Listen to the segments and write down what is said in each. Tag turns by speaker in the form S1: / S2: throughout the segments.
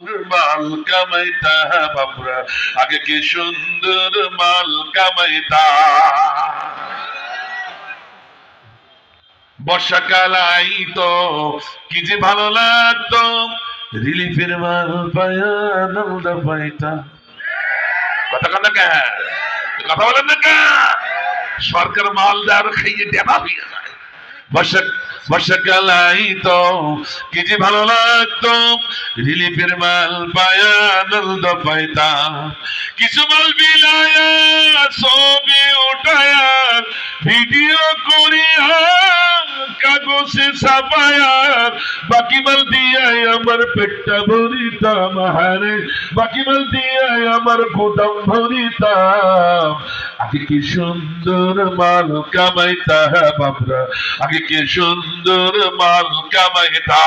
S1: মাল কামাইতা বাবরা, আগে কি সুন্দর মাল কামাইতা। বর্ষাকাল আইতো কি যে ভালো লাগতো, রিলিফের মাল পায়া আনন্দ পাইতা। কথা কথা কে কথা বলেন না কে? সরকার মাল দেওয়ার খাইয়ে দেবা হয়ে যায়। বর্ষাকাল আইতো কি যে ভালো লাগতো, রিলিফের মাল পায়া আনন্দ পাইতাম। কিছু মাল বিলায়া ছবি উঠায়া ভিডিও করিয়া কাগজে ছাপায়া বাকি মাল দিয়াই আমার পেটটা ভরিতাম। হারে বাকি মাল দিয়াই আমার গোদাম ভরিতাম। আগে কি সুন্দর মাল কামাইতা বাবরা, আগে কি সুন্দর মাল কামাইতা।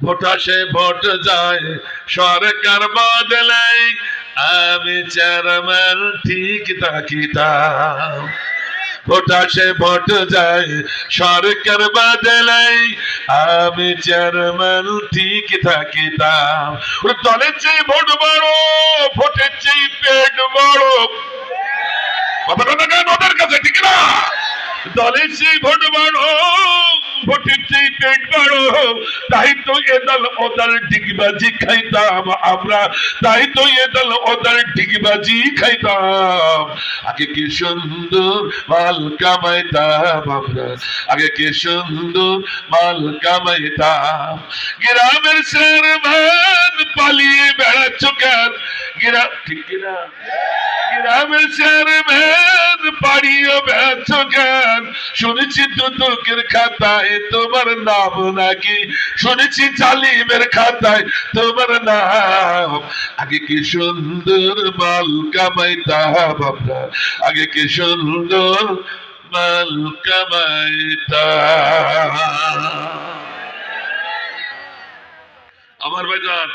S1: ভোট আসে ভোট যায় সরকার বদলে, আমি চেয়ারম্যান ঠিক থাকিতাম। ভোট আসে ভোট যায় সরকার বদলে, আমি চেয়ারম্যান ঠিক থাকিতাম। দলের চেয়ে ভোট বড়, ভোটের চেয়ে পেট বড়। কথাটা কেন ওদের কাছে ঠিক না? দলের চেয়ে ভোট বড়, ভোটের চেয়ে পেট বড়। তাই তো এ দল ওদের ডিগবাজি খাইতাম আমরা, তাই তো এ দল ওদের ডিগবাজি খাইতাম। আগে কি সুন্দর মাল কামাইতাম আমরা, আগে কি সুন্দর মাল কামাইতাম। গ্রামের চেয়ারম্যান পালিয়ে বেড়াচ্ছ কেন? ঠিক কিনা? গ্রামের চেয়ারম্যান পাড়িয়ে বেড়াচ্ছ কেন? শুনেছি দুদকের খাতায় তোমার নাম নাকি, শুনেছি জালিমের খাতায় তোমার নাম। আগে কি সুন্দর মাল কামাইতাম আমরা, আগে কি সুন্দর মাল কামাইতাম। আমার ভাইজান